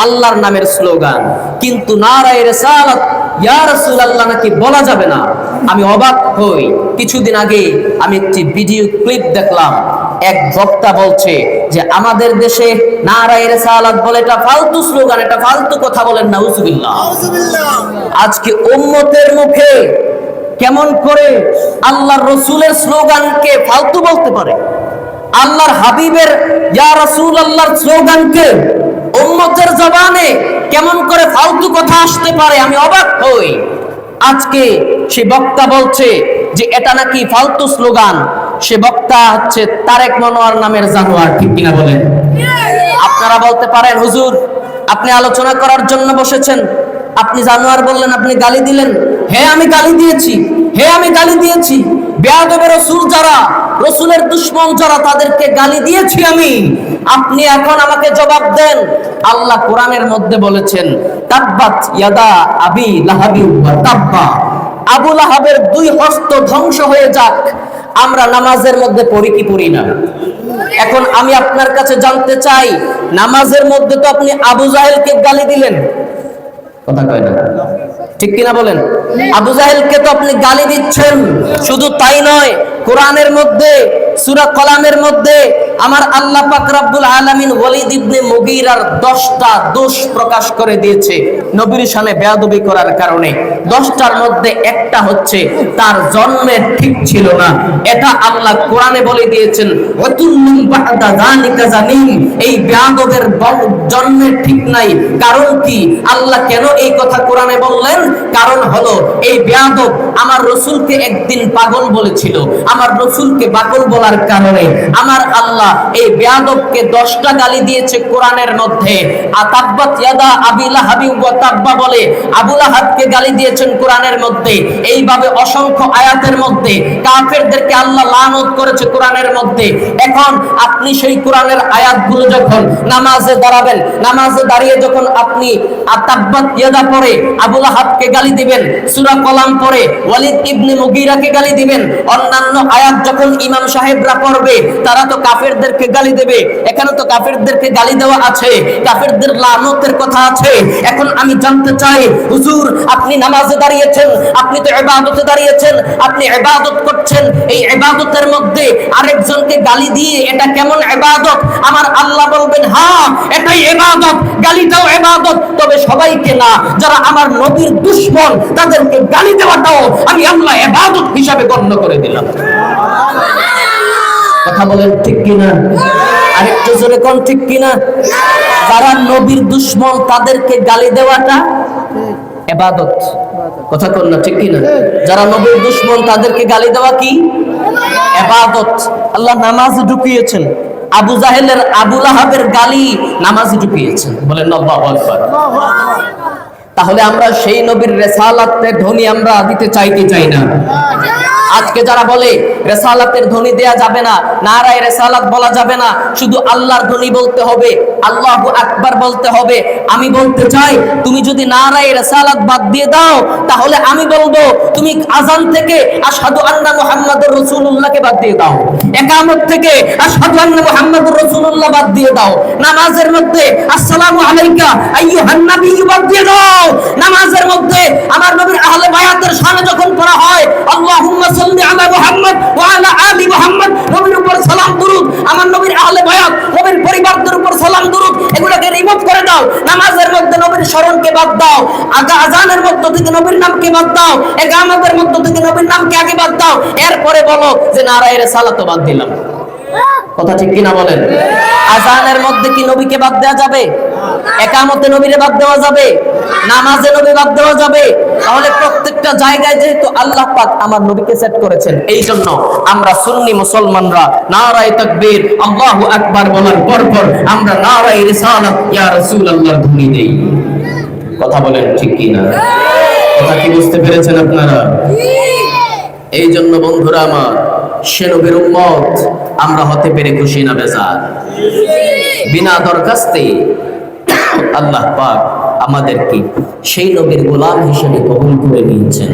আল্লাহর নামের স্লোগান, কিন্তু নারায়ে রিসালাত ইয়া রাসূলুল্লাহ নাকি বলা যাবে না। আমি অবাক হই, কিছুদিন আগে আমি একটি ভিডিও ক্লিপ দেখলাম, এক বক্তা বলছে যে আমাদের দেশে নারায়ে রিসালাত বলে এটা ফালতু স্লোগান, এটা ফালতু কথা বলেন, নাউজুবিল্লাহ। আজকে উম্মতের মুখে কেমন করে আল্লাহর রাসূলের স্লোগানকে ফালতু বলতে পারে? আল্লাহর হাবিবের ইয়া রাসূলুল্লাহর স্লোগানকে উম্মতের জবানে কেমন করে ফালতু কথা আসতে পারে? আমি অবাক হই। আজকে সে বক্তা বলছে যে এটা নাকি ফালতু স্লোগান। সে বক্তা হচ্ছে তারেক মনোয়ার নামের জানোয়ার, ঠিক কিনা বলেন? আপনারা বলতে পারেন হুজুর আপনি আলোচনা করার জন্য বসেছেন, আপনি জানোয়ার বললেন, আপনি গালি দিলেন। হ্যাঁ আমি গালি দিয়েছি, হ্যাঁ আমি গালি দিয়েছি। বেয়াদবে রাসূল যারা, রাসূলের দুশমন যারা, তাদেরকে গালি দিয়েছি আমি। আপনি এখন আমাকে জবাব দেন। আল্লাহ কোরআনের মধ্যে বলেছেন তাব্বাত ইয়াদা আবি লাহাবি ওয়া তাব্বা, আবু লাহাবের দুই হস্ত ধ্বংস হয়ে যাক। আমরা নামাজের মধ্যে পড়ি কি পড়ি না? এখন আমি আপনার কাছে জানতে চাই, নামাজের মধ্যে তো আপনি আবু জাহেলকে গালি দিলেন, কথা কয় না, ঠিক কিনা বলেন? আবু জাহেলকে তো আপনি গালি দিচ্ছেন। শুধু তাই নয়, কোরআনের মধ্যে সূরা কলামের মধ্যে আমার আল্লাহ পাক রব্বুল আলামিন ওয়ালিদ ইবনে মুগীরার 10টা দোষ প্রকাশ করে দিয়েছে নবীর শানে বেয়াদবি করার কারণে। 10টার মধ্যে একটা হচ্ছে তার জন্মের ঠিক ছিল না। এটা আল্লাহ কোরআনে বলে দিয়েছেন ওয়াতুল্লুম বাদা যালিকা জানিন, এই বেয়াদবের জন্মের ঠিক নাই। কারণ কি? আল্লাহ কেন এই কথা কোরআনে বললেন? কারণ হলো এই বেয়াদব আমার রাসূলকে একদিন পাগল বলেছিল। আমার রাসূলকে পাগল বলার কারণে আমার আল্লাহ এই বেয়াদবকে 10টা গালি দিয়েছে কোরআনের মধ্যে। আতাব্বাত ইয়াদা আবি লাহাবি ওয়া তাব্বা বলে আবু লাহাবকে গালি দিয়েছেন কোরআনের মধ্যে। এইভাবে অসংখ্য আয়াতের মধ্যে কাফেরদেরকে আল্লাহ লানত করেছে কোরআনের মধ্যে। এখন আপনি সেই কোরআনের আয়াতগুলো যখন নামাজে দাঁড়াবেন, নামাজে দাঁড়িয়ে যখন আপনি আতাব্বাত ইয়াদা পড়ে আবু লাহাবকে গালি দিবেন, সূরা কলাম পড়ে ওয়ালিদ ইবনে মুগীরাকে গালি দিবেন, অন্যান্য আয়াত যখন ইমাম সাহেবরা পড়বে তারা তো কাফেরদেরকে গালি দেবে। এখানে তো কাফেরদেরকে গালি দেওয়া আছে, কাফেরদের লানতের কথা আছে। এখন আমি জানতে চাই হুজুর আপনি নামাজে দাঁড়িয়েছেন, আপনি তো ইবাদতে দাঁড়িয়েছেন, আপনি ইবাদত করছেন, এই ইবাদতের মধ্যে আরেকজনকে গালি দিয়ে এটা কেমন ইবাদত? আমার আল্লাহ বলবেন হ্যাঁ এটাই ইবাদত, গালিটাও ইবাদত, তবে সবাইকে না, যারা আমার নবীর দুশমন তাদেরকে গালি দেওয়াটাও আমি আল্লাহ ইবাদত হিসাবে গণ্য করে দিলাম। কথা বলেন ঠিক কিনা? আরেকটু জোরে কোন ঠিক কিনা? যারা নবীর দুশমন তাদেরকে গালি দেওয়াটা ইবাদত, কথা কোন না, ঠিক কিনা? যারা নবীর দুশমন তাদেরকে গালি দেওয়া কি ইবাদত। আল্লাহ নামাজে ঢুকিয়েছেন আবু জাহেলের আবু লাহাবের গালি নামাজে ঢুকিয়েছেন, বলেন আল্লাহু আকবার। তাহলে আমরা সেই নবীর রিসালাতের ধ্বনি আমরা দিতে চাইতে চাই না। আজকে যারা বলে রিসালাতের ধ্বনি দেয়া যাবে না, নারায়ে রিসালাত বলা যাবে না, শুধু আল্লাহর ধ্বনি বলতে হবে, আল্লাহু আকবার বলতে হবে, আমি বলতে চাই তুমি যদি নারায়ে রিসালাত বাদ দিয়ে দাও তাহলে আমি বলবো তুমি আযান থেকে আশহাদু আন্না মুহাম্মাদুর রাসূলুল্লাহকে বাদ দিয়ে দাও, ইকামত থেকে আশহাদু আন্না মুহাম্মাদুর রাসূলুল্লাহ বাদ দিয়ে দাও, নামাজের মধ্যে আসসালামু আলাইকা আইয়ুহান নাবিয়্যু বাদ দিয়ে দাও, নামাজের মধ্যে আমার নবীর আহলে বায়াতের শানে যখন পড়া হয় আল্লাহুম্মা সাল্লি আলা মুহাম্মদ ওয়া আলা আলি মুহাম্মদ, নবীর উপর সালাম দুরূদ, আমার নবীর আহলে বায়াত নবীর পরিবারদের উপর সালাম দুরূদ, এগুলোকে রিমুভ করে দাও। নামাজের মধ্যে নবীর স্মরণকে বাদ দাও, আযানের মধ্য থেকে নবীর নামকে বাদ দাও, ইকামতের মধ্য থেকে নবীর নামকে আগে বাদ দাও, এরপরে বলো যে নারায়ে রিসালাত বাদ দিলাম। কথা ঠিক কিনা বলেন? আযানের মধ্যে কি নবীকে বাদ দেওয়া যাবে? ইকামতে নবীরে বাদ দেওয়া যাবে? নামাজে নবী বাদ দেওয়া যাবে? তাহলে প্রত্যেকটা জায়গায় যেহেতু আল্লাহ পাক আমার নবীকে সেট করেছেন, এই জন্য আমরা সুন্নি মুসলমানরা নারায়ে তাকবীর আল্লাহু আকবার বলার পরপর আমরা নারায়ে রিসালাত ইয়া রাসূলুল্লাহর ধ্বনি দেই। কথা বলেন ঠিক কিনা? কথা কি বুঝতে পেরেছেন আপনারা? এই জন্য বন্ধুরা আমার, সে নবীর উম্মত আমরা হতে পেরে খুশি না বেজার? বিনা দরখাস্তে আল্লাহ পাক আমাদেরকে সেই নবীর গোলাম হিসেবে কবুল করে নিয়েছেন।